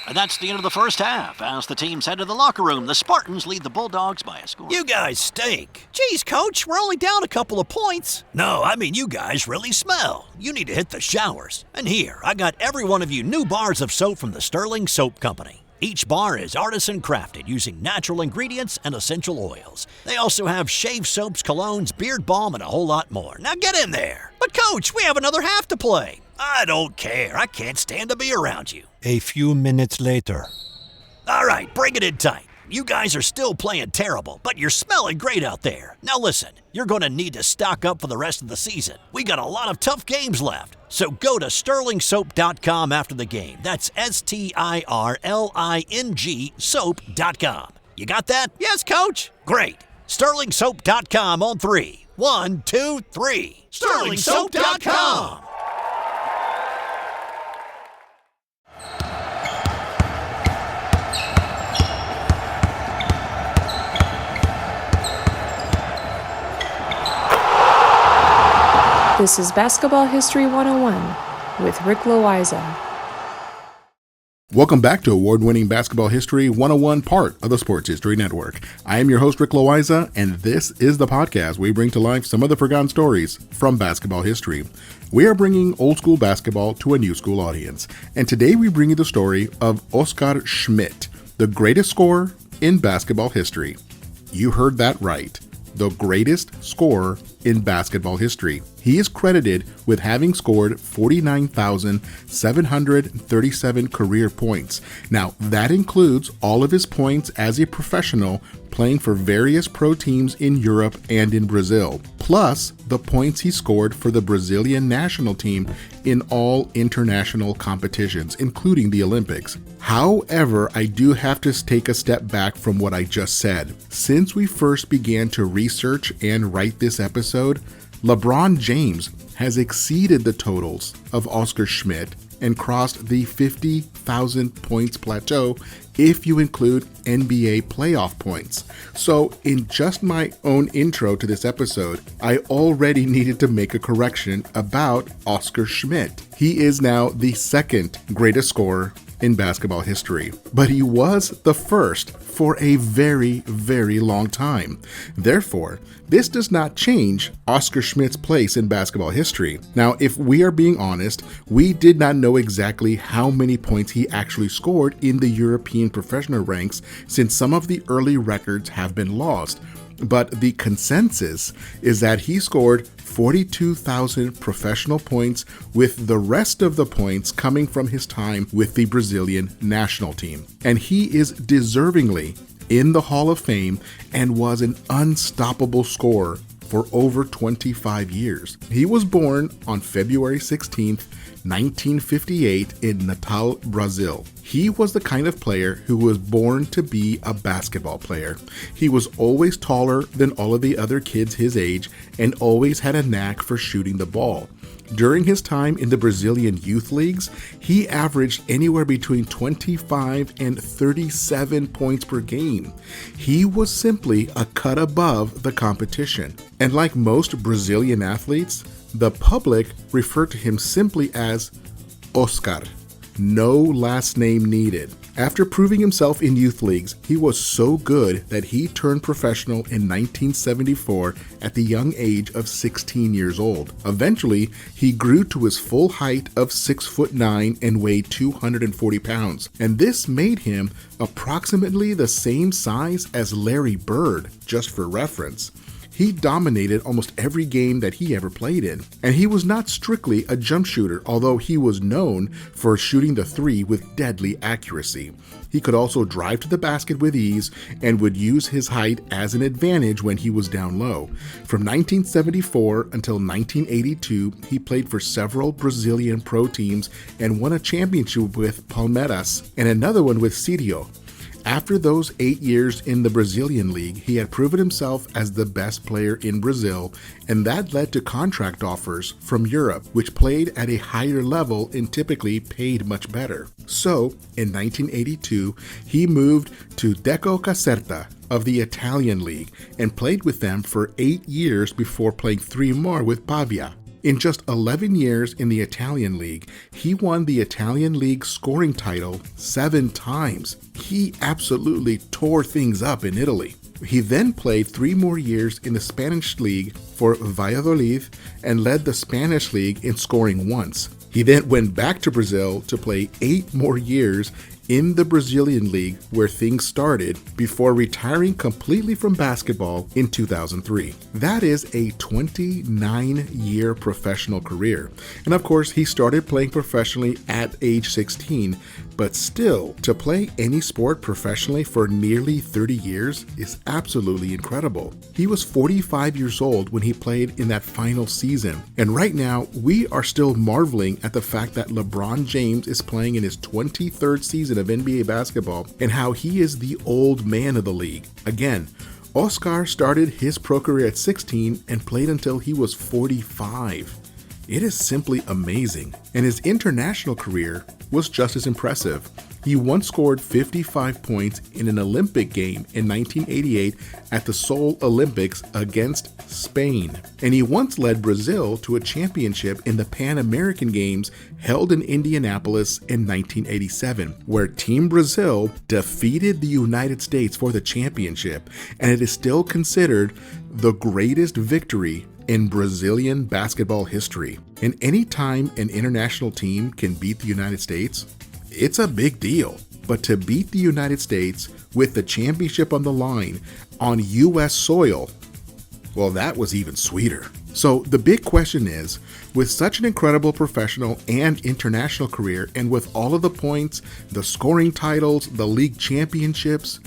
And that's the end of the first half. As the teams head to the locker room, the Spartans lead the Bulldogs by a score. You guys stink. Geez, Coach, we're only down a couple of points. No, I mean you guys really smell. You need to hit the showers. And here, I got every one of you new bars of soap from the Sterling Soap Company. Each bar is artisan crafted using natural ingredients and essential oils. They also have shave soaps, colognes, beard balm, and a whole lot more. Now get in there. But Coach, we have another half to play. I don't care. I can't stand to be around you. A few minutes later. All right, bring it in tight. You guys are still playing terrible, but you're smelling great out there. Now listen, you're going to need to stock up for the rest of the season. We got a lot of tough games left. So go to sterlingsoap.com after the game. That's STIRLING soap.com. You got that? Yes, Coach. Great. Sterlingsoap.com on 3. 1, 2, 3. Sterlingsoap.com. This is Basketball History 101 with Rick Loayza. Welcome back to Award-winning Basketball History 101, part of the Sports History Network. I am your host, Rick Loayza, and this is the podcast where we bring to life some of the forgotten stories from basketball history. We are bringing old school basketball to a new school audience, and today we bring you the story of Oscar Schmidt, the greatest scorer in basketball history. You heard that right. The greatest scorer in basketball history. He is credited with having scored 49,737 career points. Now, that includes all of his points as a professional playing for various pro teams in Europe and in Brazil, plus the points he scored for the Brazilian national team in all international competitions, including the Olympics. However, I do have to take a step back from what I just said. Since we first began to research and write this episode, LeBron James has exceeded the totals of Oscar Schmidt and crossed the 50,000 points plateau if you include NBA playoff points. So in just my own intro to this episode, I already needed to make a correction about Oscar Schmidt. He is now the second greatest scorer in basketball history, but he was the first for a very, very long time. Therefore, this does not change Oscar Schmidt's place in basketball history. Now, if we are being honest, we did not know exactly how many points he actually scored in the European professional ranks, since some of the early records have been lost. But the consensus is that he scored 42,000 professional points, with the rest of the points coming from his time with the Brazilian national team. And he is deservingly in the Hall of Fame and was an unstoppable scorer for over 25 years. He was born on February 16th, 1958 in Natal, Brazil. He was the kind of player who was born to be a basketball player. He was always taller than all of the other kids his age and always had a knack for shooting the ball. During his time in the Brazilian youth leagues, he averaged anywhere between 25 and 37 points per game. He was simply a cut above the competition. And like most Brazilian athletes, the public referred to him simply as Oscar. No last name needed. After proving himself in youth leagues, he was so good that he turned professional in 1974 at the young age of 16 years old. Eventually, he grew to his full height of 6'9" and weighed 240 pounds, and this made him approximately the same size as Larry Bird, just for reference. He dominated almost every game that he ever played in, and he was not strictly a jump shooter, although he was known for shooting the three with deadly accuracy. He could also drive to the basket with ease and would use his height as an advantage when he was down low. From 1974 until 1982, he played for several Brazilian pro teams and won a championship with Palmeiras and another one with Tissot. After those 8 years in the Brazilian league, he had proven himself as the best player in Brazil, and that led to contract offers from Europe, which played at a higher level and typically paid much better. So, in 1982, he moved to Deco Caserta of the Italian league and played with them for 8 years before playing 3 more with Pavia. In just 11 years in the Italian League, he won the Italian League scoring title 7 times. He absolutely tore things up in Italy. He then played 3 more years in the Spanish League for Valladolid and led the Spanish League in scoring once. He then went back to Brazil to play 8 more years in the Brazilian League where things started before retiring completely from basketball in 2003. That is a 29-year professional career. And of course, he started playing professionally at age 16, but still, to play any sport professionally for nearly 30 years is absolutely incredible. He was 45 years old when he played in that final season. And right now, we are still marveling at the fact that LeBron James is playing in his 23rd season of NBA basketball and how he is the old man of the league. Again, Oscar started his pro career at 16 and played until he was 45. It is simply amazing. And his international career was just as impressive. He once scored 55 points in an Olympic game in 1988 at the Seoul Olympics against Spain. And he once led Brazil to a championship in the Pan American Games held in Indianapolis in 1987, where Team Brazil defeated the United States for the championship. And it is still considered the greatest victory in Brazilian basketball history. And any time an international team can beat the United States, it's a big deal. But to beat the United States with the championship on the line on U.S. soil, well, that was even sweeter. So the big question is, with such an incredible professional and international career, and with all of the points, the scoring titles, the league championships,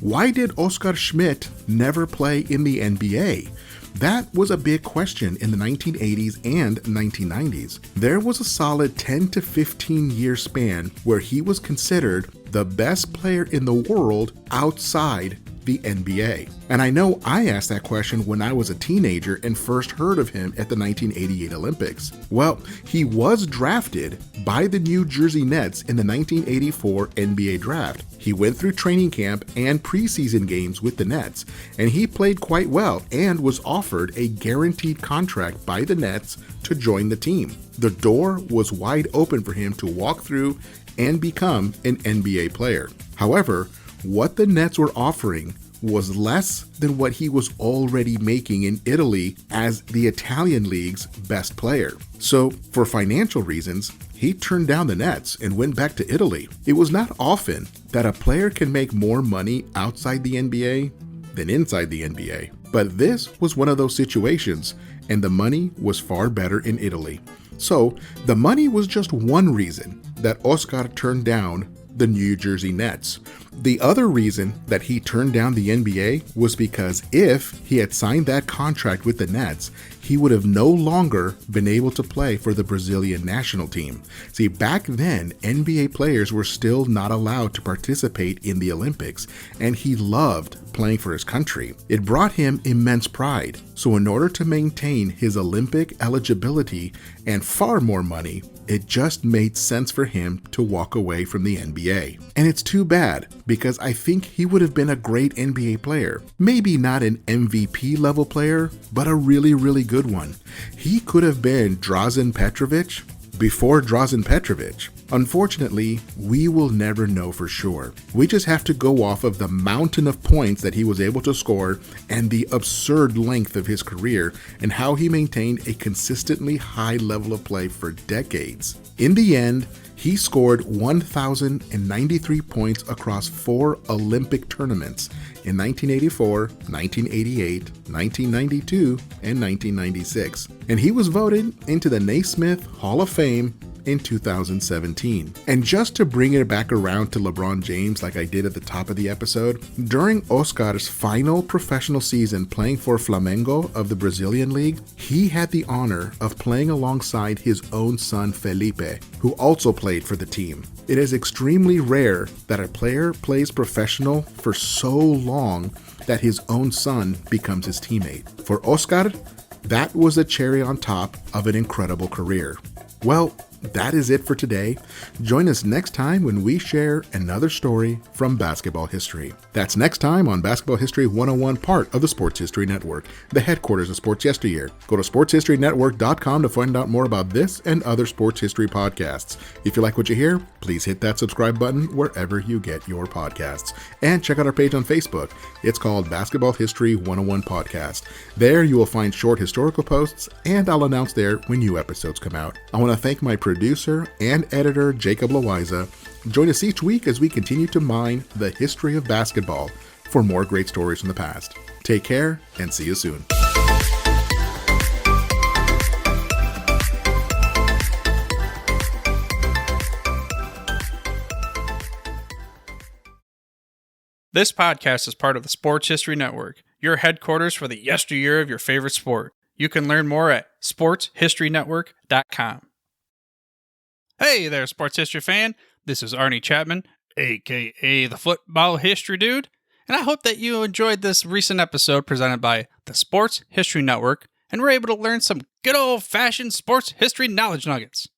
why did Oscar Schmidt never play in the NBA? That was a big question in the 1980s and 1990s. There was a solid 10 to 15 year span where he was considered the best player in the world outside the NBA. And I know I asked that question when I was a teenager and first heard of him at the 1988 Olympics. Well, he was drafted by the New Jersey Nets in the 1984 NBA draft. He went through training camp and preseason games with the Nets, and he played quite well and was offered a guaranteed contract by the Nets to join the team. The door was wide open for him to walk through and become an NBA player. However, what the Nets were offering was less than what he was already making in Italy as the Italian League's best player. So, for financial reasons, he turned down the Nets and went back to Italy. It was not often that a player can make more money outside the NBA than inside the NBA. But this was one of those situations, and the money was far better in Italy. So, the money was just one reason that Oscar turned down the New Jersey Nets. The other reason that he turned down the NBA was because if he had signed that contract with the Nets, he would have no longer been able to play for the Brazilian national team. See, back then, NBA players were still not allowed to participate in the Olympics, and he loved playing for his country. It brought him immense pride. So in order to maintain his Olympic eligibility and far more money, it just made sense for him to walk away from the NBA. And it's too bad, because I think he would have been a great NBA player. Maybe not an MVP level player, but a really, really good one. He could have been Drazen Petrovic before Drazen Petrovic. Unfortunately, we will never know for sure. We just have to go off of the mountain of points that he was able to score and the absurd length of his career and how he maintained a consistently high level of play for decades. In the end, he scored 1,093 points across 4 Olympic tournaments in 1984, 1988, 1992, and 1996. And he was voted into the Naismith Hall of Fame in 2017. And just to bring it back around to LeBron James like I did at the top of the episode, during Oscar's final professional season playing for Flamengo of the Brazilian League, he had the honor of playing alongside his own son Felipe, who also played for the team. It is extremely rare that a player plays professional for so long that his own son becomes his teammate. For Oscar, that was a cherry on top of an incredible career. Well, That is it for today. Join us next time when we share another story from basketball history. That's next time on Basketball History 101, part of the Sports History Network, the headquarters of Sports Yesteryear. Go to sportshistorynetwork.com to find out more about this and other sports history podcasts. If you like what you hear, please hit that subscribe button wherever you get your podcasts. And check out our page on Facebook. It's called Basketball History 101 Podcast. There you will find short historical posts, and I'll announce there when new episodes come out. I want to thank my producer and editor, Jacob Loayza. Join us each week as we continue to mine the history of basketball for more great stories from the past. Take care and see you soon. This podcast is part of the Sports History Network, your headquarters for the yesteryear of your favorite sport. You can learn more at sportshistorynetwork.com. Hey there, sports history fan. This is Arnie Chapman, aka the Football History Dude, and I hope that you enjoyed this recent episode presented by the Sports History Network and were able to learn some good old-fashioned sports history knowledge nuggets.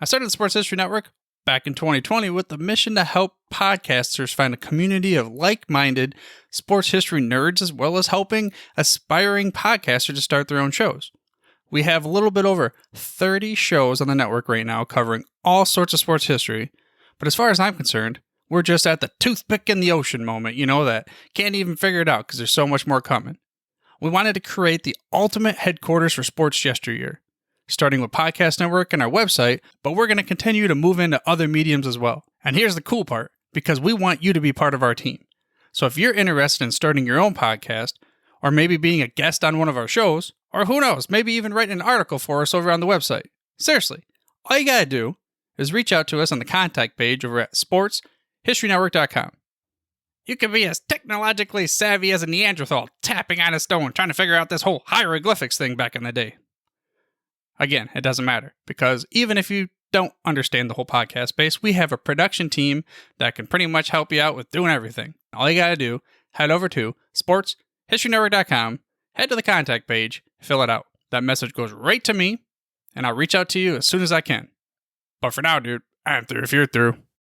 I started the Sports History Network back in 2020 with the mission to help podcasters find a community of like-minded sports history nerds, as well as helping aspiring podcasters to start their own shows. We have a little bit over 30 shows on the network right now covering all sorts of sports history, but as far as I'm concerned, we're just at the toothpick in the ocean moment, that can't even figure it out because there's so much more coming. We wanted to create the ultimate headquarters for sports yesteryear, starting with Podcast Network and our website, but we're going to continue to move into other mediums as well. And here's the cool part, because we want you to be part of our team. So if you're interested in starting your own podcast, or maybe being a guest on one of our shows, or who knows, maybe even writing an article for us over on the website. Seriously, all you gotta do is reach out to us on the contact page over at sportshistorynetwork.com. You can be as technologically savvy as a Neanderthal tapping on a stone trying to figure out this whole hieroglyphics thing back in the day. Again, it doesn't matter, because even if you don't understand the whole podcast space, we have a production team that can pretty much help you out with doing everything. All you gotta do, head over to sportshistorynetwork.com, head to the contact page, fill it out. That message goes right to me, and I'll reach out to you as soon as I can. But for now, dude, I'm through if you're through.